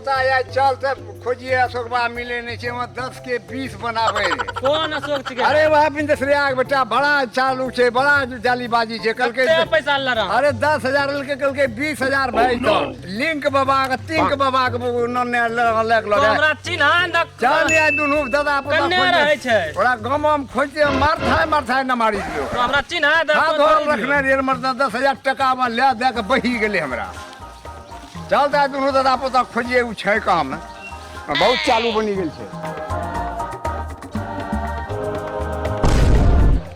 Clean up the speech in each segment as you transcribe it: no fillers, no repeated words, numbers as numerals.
पोता या चल तब खोजिए अशोकबा मिले नहीं छे वहाँ 10 के 20 बनावे कौन अशोक छिके? अरे वहाँ बिंदसरिया के बेटा बड़ा चालू छे बड़ा जालीबाजी छे कल के कते पैसा लड़ा? अरे 10,000 लेके कल के 20,000 भाई तो लिंक बाबा का तिंक बाबा के नन्ने लग लो तो हमरा चिन्हा न चल या दुनु दादा पोता कन्ने रहे छे ओरा गांव में खोजते मारथा न मारी दियो तो हमरा चिन्हा द हाथ धोल रखने रे मरदा 10,000 टका में ले दे के बही गेले हमरा चल दा दुनु दादा पोता खोजिए उ छै काम बहुत चालू बनी गेल छै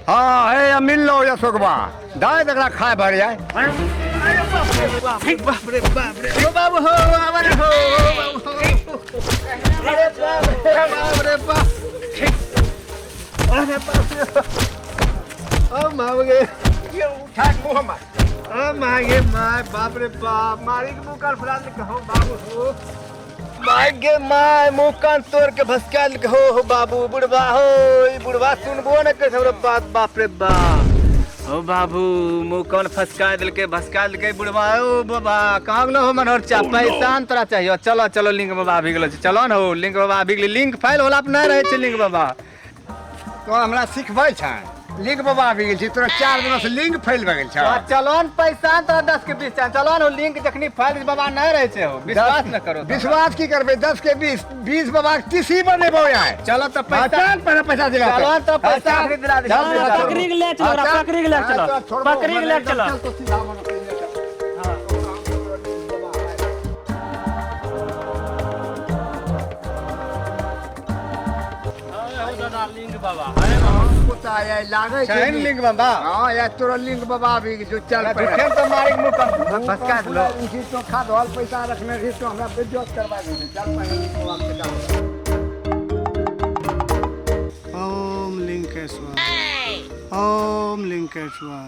हाँ हे मिल लो अशोकबा दाय तकरा खाए भर जाए बाप रे ओ बाबू हो अरे हो अरे बाप रे बाप अरे बाप ओ मांगे ये उठा मुंह में ओ मांगे माय बाप रे बाप मारी के मुंह कर फरान कहो बाबू हो मांगे माय मुंह कान तोड़ के भसकाल के हो बाबू बुढ़वा हो बुढ़वा सुनबो न के हमरो बात बाप रे बाप ओ बाबू मुंह कौन फसका दिल के भसका दिल के बुढ़वा ओ बाबा कहाँ गलो हो मनोहर चा पैसा तोरा चाहिए चलो चलो लिंक बाबा आबि गेलो चलो न हो लिंक बाबा आबि गेली लिंक फाइल होला पर नहीं रहे छै लिंक बाबा तो हमरा सिखबै छै लिंक बाबा आबि गेल छै तोरा 4 दिन से लिंक फैल भ गेल छै चलो न पैसा तोरा 10 के 20 चाहिए चलो न लिंक जखनी फाइल बाबा नहीं रहे छै हो विश्वास न करो विश्वास की करबे 10 के 20 20 बाबा के तीसी बनेबो यार चलो तो पैसा पहले पैसा दिला चलो तो पैसा आखिरी दिला दे पकड़ी के ले चलो पकड़ी के ले चलो पकड़ी के ले चलो दादा लिंक बाबा अरे पोता या लागे छै चाइन लिंक बाबा हां या तोरा लिंक बाबा आबि जो चल झूठे तो मारी मुंह पर फसका दिलो इसी तो खा धोल पैसा रखने रही तो हमरा बेइज्जत करवा दे चल पहले लिंक बाबा के जाओ ओम लिंकेश्वर ओम लिंकेश्वर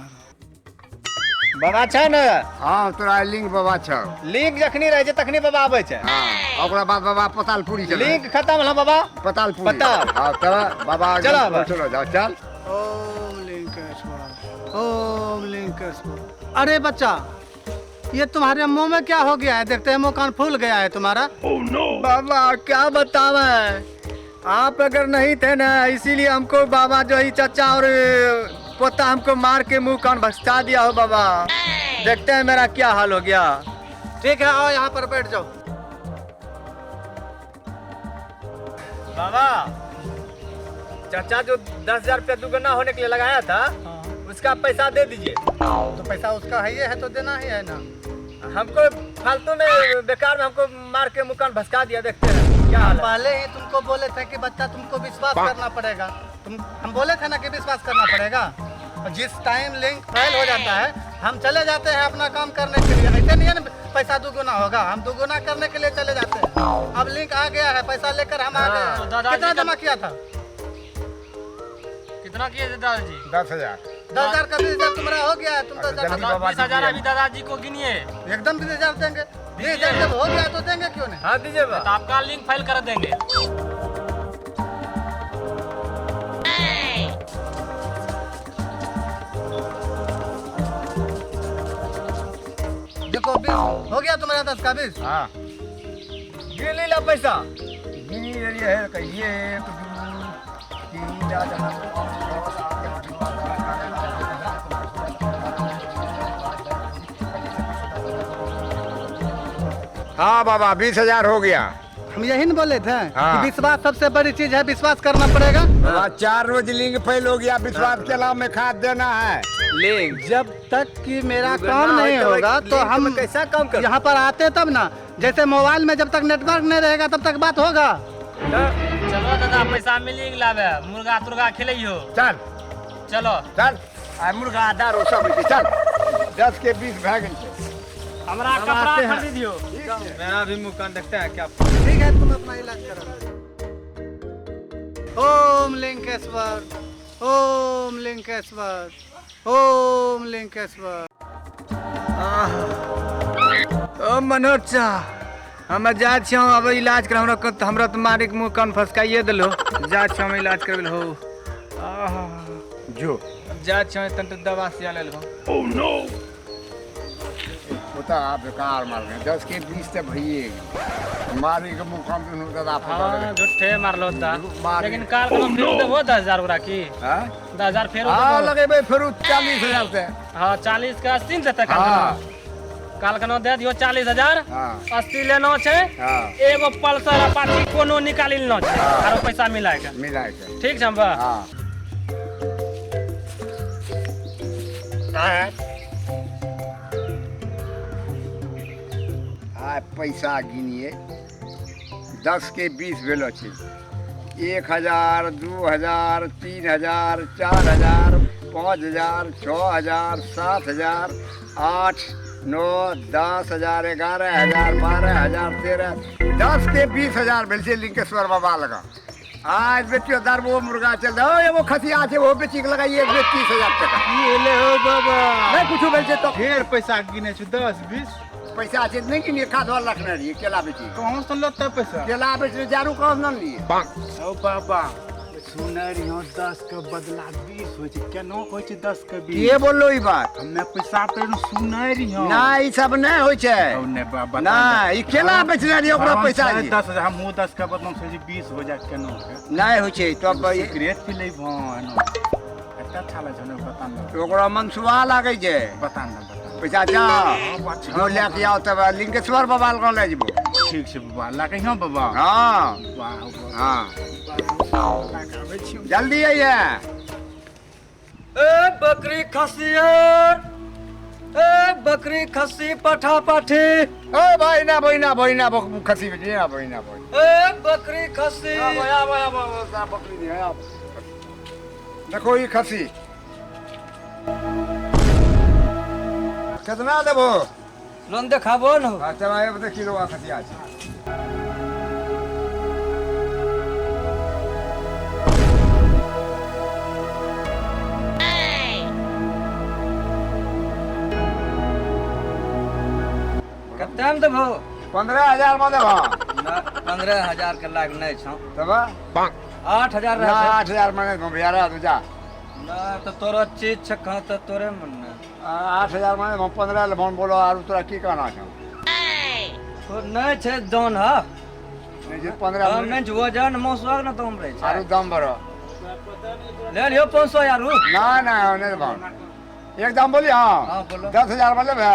बाबा छै न हां तोरा लिंक बाबा छ लिंक जखनी रहे छै तखनी बाबा आबै छै हां ओकरा बाद बाबा पतालपुरी चल लिंक खत्म होला बाबा पतालपुरी पताल। हां चलो बाबा चलो बाबा। चलो जाओ चल ओम लिंकेश्वर ओम लिंकेश्वर अरे बच्चा ये तुम्हारे मुंह में क्या हो गया है देखते हैं मुंह कान फूल गया है तुम्हारा बाबा क्या बतावे आप अगर नहीं थे ना इसीलिए हमको बाबा जो ही चाचा और पोता हमको मार के मुंह कान भसका दिया हो बाबा देखते हैं मेरा क्या हाल हो गया ठीक है आओ यहाँ पर बैठ जाओ बाबा चाचा जो 10,000 रुपया दुगना होने के लिए लगाया था उसका पैसा दे दीजिए तो पैसा उसका है ये है तो देना ही है ना हमको फालतू में बेकार में हमको मार के मुंह कान भसका दिया देखते हैं क्या हाल है पहले ही तुमको बोले थे कि बच्चा तुमको विश्वास करना पड़ेगा हम बोले थे ना कि विश्वास करना पड़ेगा और जिस टाइम लिंक फेल हो जाता है हम चले जाते हैं अपना काम करने के लिए ऐसे नहीं है ना पैसा दुगुना होगा हम दुगुना करने के लिए चले जाते हैं अब लिंक आ गया है पैसा लेकर हम आ गए तो हैं। दादाजी कितना जमा किया था कितना किए थे दादाजी 10,000 10,000 का 20,000 तुम्हारा हो गया है तुम तो जल्दी जमा- बाबा 20,000 अभी दादाजी को गिनिए एकदम 20,000 देंगे 20,000 जब हो गया तो देंगे क्यों नहीं हाँ दीजिए तो आपका लिंक फाइल कर देंगे देखो 20 हो गया तुम्हारा 10 का 20 हां ये ले ला पैसा ये है कहिए 1 2 3 हाँ बाबा 20,000 हो गया हम यही नहीं बोले थे हाँ। कि विश्वास सबसे बड़ी चीज है विश्वास करना पड़ेगा बाबा 4 रोज लिंक फेल हो गया विश्वास के अलावा में खाद देना है लिंक जब तक कि मेरा दुगना काम नहीं हो तो होगा एक तो लिंक हम में कैसा काम कर यहाँ पर आते तब ना जैसे मोबाइल में जब तक नेटवर्क नहीं रहेगा तब तक बात होगा चलो दादा पैसा मिली लावे मुर्गा तुर्गा खिलैयो चल चलो चल आ मुर्गा आधा रो सब चल 10 के 20 भए गेल छै हमरा कपड़ा खरीद दियो मेरा भी मुंह कान देखते हैं क्या ठीक है तुम अपना इलाज करो ओम लिंकेश्वर ओम लिंकेश्वर ओम लिंकेश्वर ओ मनोज चा हम जा छियो अब इलाज कर हमरा तो मारे के मुंह कान फसकाइए देलो जा छियो हम इलाज करबे हो जो जा छियो तन दवा से ले लो होता बेकार मार रहे 10 के 20 तो भइए मारी के मुकाम पे नुका दा हाँ झूठे मारलो दा मार लेकिन काल को फिर देबो 10,000 ओकरा की हां 10,000 फेर हां लगेबे फिर 40,000 से हाँ 40 का 80 देते हां काल कनो दे दियो 40,000 हां 80 लेनो छै हां एगो पल्सर अपाची कोनो निकाली लेनो छै आरो पैसा मिलाय के मिलाय के ठीक छै हम हां पैसा गिनिए 10 के 20 भेलो छै 1,000 2,000 3,000 4,000 5,000 6,000 7,000 8 9 10,000 11,000 12,000 13 10 के 20,000 भेल छै लिंकेश्वर बाबा लगा आज बेटियो दरबो मुर्गा चल रहा है वो खसिया छै वो बेची के लगाइए 30,000 टका ये ले हो बाबा नहीं कुछ भेल छै तो ढेर पैसा गिने छै 10 20 पैसा छै नहीं कि खाद वाला रखने रहिए केला बेची कहाँ से लता पैसा केला बेच रहे जारू कहाँ से न लिए ओ बाबा सुनै रहियो 10 के बदला 20 होय छै केना होय छै 10 के 20 के बोललो ई बात हमे पैसा पे सुनै रहियो ना ई सब नहीं होय छै ओ ने बाबा ना ई केला बेचने रहिए ओकरा पैसा दिए 10,000 हमहू 10 के बदला से 20 हो जाए केना नहीं होय छै तब सिगरेट पी ले भन एते अच्छा लगे छै ने बता न ओकरा मनसुआ लागे छै बता न पैसा जा जो लेके आओ तब लिंकेश्वर बाबा लग ले जेबो ठीक छै बाबा लागे हियो बाबा हां वाह हां जल्दी आइए ए बकरी खसियर ए बकरी खसी पठा पाठी ओ भाई ना खसी बेची ना भाई ए बकरी खसी बकरी नहीं है देखो ये खसी कितना देबो लोन देखाबो न अच्छा भाई बता किलो का खसी आज कतेम देबो 15,000 में देबो 15,000 के लाग नहीं छौ तब 8,000 ना रह 8,000 में देबो यार तू जा ना तो तोरा चीज छ कहा तो तोरे मन में 8,000 में देबो 15 ले बोलो आरु तोरा की कहना छौ तो नहीं छे जोन ह नहीं जे 15 हम नहीं वजन मौसवा न तो हम रहे छै आरु दाम भरो ले लियो 500 यार ना नहीं देबो एकदम बोली हां हां बोलो 10,000 में लेबे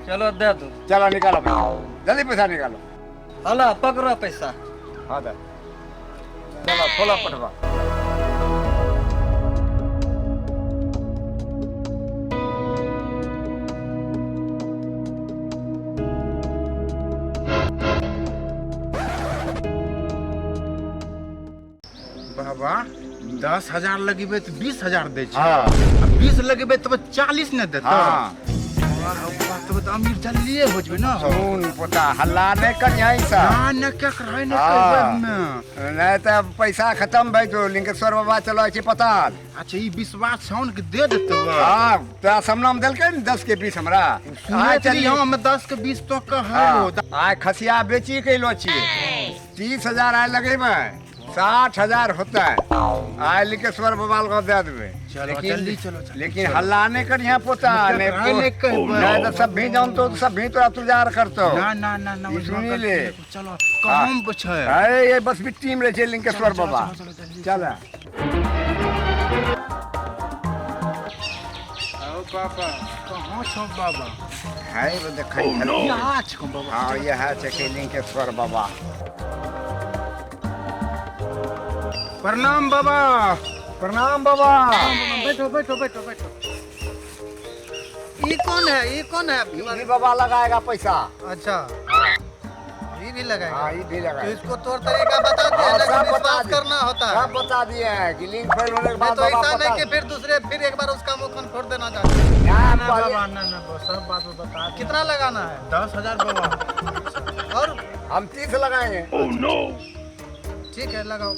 चलो दे दो चलो निकालो जल्दी पैसा निकालो हला पकड़ो पैसा हाँ दे चलो खोलो पटवा बाबा 10,000 लगेबे तो 20,000 दे छै हाँ 20 लगेबे तो 40 न देता हाँ तो अमीर जल्दिए हो जबे ना सुन पोता हल्ला नहीं कर यहीं सा ना न क्या कराय न हाँ। करबे हमे नहीं तो पैसा खत्म भाई तो लिंकेश्वर बाबा चलो छी पता अच्छा ई विश्वास छौन के दे देते हाँ तो समनाम दिल के 10 के 20 हमरा सुनै चली हम 10 के 20 तो कहलो आय खसिया बेची के लो छिए 30,000 आय लगेबे 60,000 होता है आय लिंकेश्वर बाबा को दे देबे चलो जल्दी चलो लेकिन हल्ला नहीं कर यहाँ पोता नहीं तो सब भी जानतो तो सब भी तो तुजार करतो ना ना ना ना सुनी ले चलो कम बचे अरे ये बस भी टीम रहे छे लिंकेश्वर बाबा चल आओ पापा कहां छौ बाबा है वो देखै यहाँ छौ बाबा हां ये है छे लिंकेश्वर बाबा प्रणाम बाबा प्रणाम बाबा बैठो बैठो बैठो बैठो ये कौन है आपके पास? ये बाबा लगाएगा पैसा अच्छा ये भी लगाएगा हाँ ये भी तो लगाएगा इसको तौर तरीका बता दिया हाँ, लेकिन सब बता विश्वास दिए। करना होता है सब बता दिए हैं कि लिंक फेल होने के मैं बाद तो बाबा ऐसा पता नहीं कि फिर एक बार उसका मुंह खोल फोड़ देना चाहते हैं। ना, ना पहले- बाबा ना सब बात बता कितना लगाना है 10,000 बाबा और हम 30 लगाएंगे ठीक है लगाओ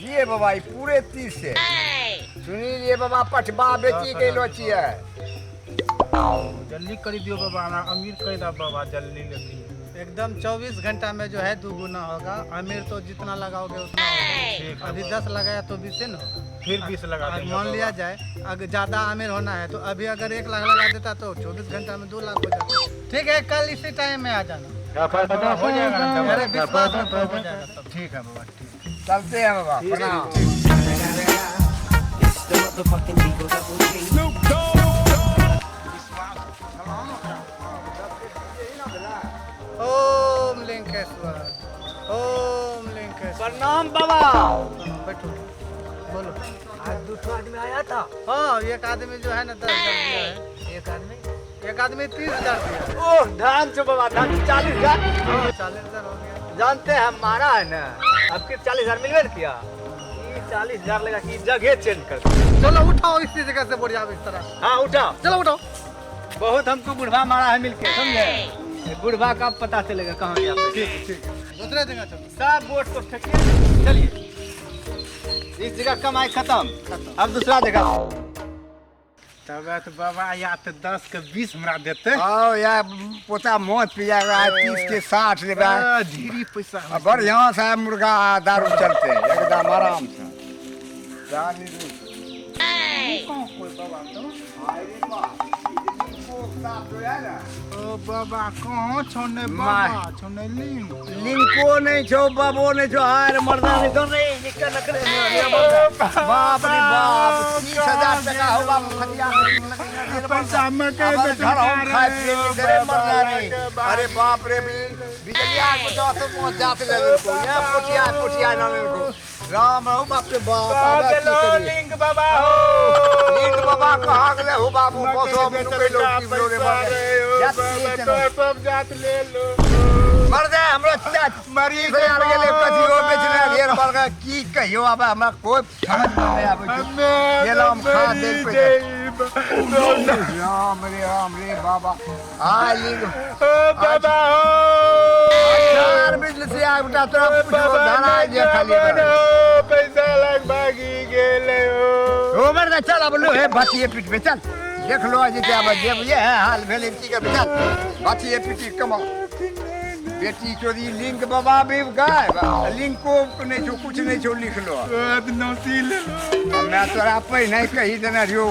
ये बाबा ये पूरे 30 से सुनील ये बाबा पटवा बेची के लो छिए जल्दी कर दियो बाबा हमरा अमीर कह दा बाबा जल्दी लेके एकदम 24 घंटा में जो है दुगुना होगा। अमीर तो जितना लगाओगे उतना होगा। अभी 10 लगाया तो 20 न होगा। फिर 20 लगा अब देंगे। मान लिया जाए अगर ज़्यादा अमीर होना है तो अभी अगर 1 लाख लगा देता तो 24 घंटा में 2 लाख हो जाता। ठीक है, कल इसी टाइम में आ जाना। हो जाएगा ना मेरे डबल? विश्वास में तो हो जाएगा सब। ठीक है बाबा, ठीक। चलते हैं बाबा, प्रणाम। It's the motherfucking Eagle Double G. ओम लिंकेश्वर, ओम लिंकेश्वर। प्रणाम बाबा। बैठो, बोलो। आज दूसरा आदमी आया था। हाँ, एक आदमी जो है ना 10,000 दिया है। एक आदमी 30,000 दिया है। ओह धान से बाबा, धान 40,000। हाँ, 40,000 हो गया। जानते हैं मारा है ना, आपके 40,000 मिलवे न किया। ये 40,000 लगा कि जगह चेंज कर। चलो उठाओ इसी जगह से बोरिया बिस्तर। हाँ उठाओ। चलो उठाओ। बहुत हमको बुढ़वा मारा है मिलके, समझे? ये बुढ़वा का पता चलेगा कहाँ गया। ठीक। दूसरे जगह चलो। सब वोट को ठेके। चलिए, इस जगह कमाई खत्म। अब दूसरा जगह। तब तो बाबा या तो 10 के 20 हमरा देते। आओ यार, पोता मौत पी जाएगा, 30 के 60 लेगा। धीरे पैसा अब बढ़िया सा मुर्गा दारू चलते हैं एकदम आराम से। जानी दो। ओ बाबा कहाँ छोने बाबा? छोने लिंग। लिंको नहीं छो, बाबो नहीं छो, हार मर्दा नहीं तो नहीं निकल नकले बाप रे बाप, 30,000 टका हो बाप खतिया पैसा में के अब घर हम खाए पिए नहीं दे रे मर्दा रे। अरे बाप रे, बिजलिया को तो पहुंच जाते लगे को, ये पोटिया ना मेरे को। राम हो बाप रे बाप, अब की करिए। लिंग बाबा हो। लिंग बाबा कहाँ गए हो बाबू, बसो में कोई लोग की बोलो रे सब जात ले लो। मर जाए हमरो मरी से यार गेले कथी हो बेचने ढेर मर गए की कहियो। अब हमरा कोई समझ में नहीं आवे। ये नाम खा दे पे। राम रे बाबा, आ लिंग बाबा हो। यार बिजली से आ बेटा तोरा पूछो धाना जे खाली पैसा लग भागी गेले हो। ओ मर चल अब लो है बातिए पीट पे चल। देख लो आज क्या बजे ये है हाल भेले की के चल। बातिए पीटी कमा बेटी चोरी लिंक बाबा भी गाय लिंक को नहीं छो, कुछ नहीं छो, लिख लो। नौसी ले लो। मैं तोरा पे नहीं कही देना रियो।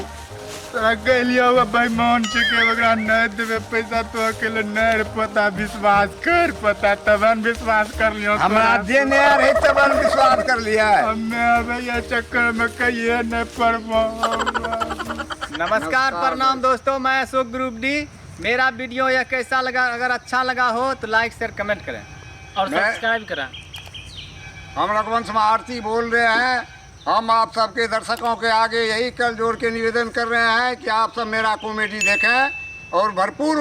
तोरा कहलियो भाई मान के ओकरा नहीं देबे पैसा तो अकेले नहीं पता, विश्वास कर पता तबन विश्वास कर लियो। हमरा देने रहे तब विश्वास कर लिया है। हमें अब ये चक्कर में कहिए नहीं पड़बो। नमस्कार, प्रणाम दोस्तों, मैं अशोक ग्रुप डी। मेरा वीडियो यह कैसा लगा? अगर अच्छा लगा हो तो लाइक शेयर कमेंट करें और मैं- सब्सक्राइब करें। हम रघुवंश आरती बोल रहे हैं। हम आप सबके दर्शकों के आगे यही कल जोड़ के निवेदन कर रहे हैं कि आप सब मेरा कॉमेडी देखें और भरपूर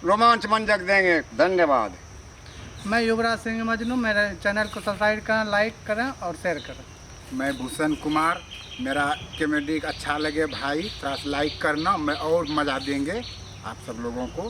रोमांच मंजक देंगे। धन्यवाद। मैं युवराज सिंह मजनू। मेरे चैनल को सब्सक्राइब करें, लाइक करें और शेयर करें। मैं भूषण कुमार। मेरा कॉमेडी अच्छा लगे भाई, थोड़ा लाइक करना, मैं और मज़ा देंगे आप सब लोगों को।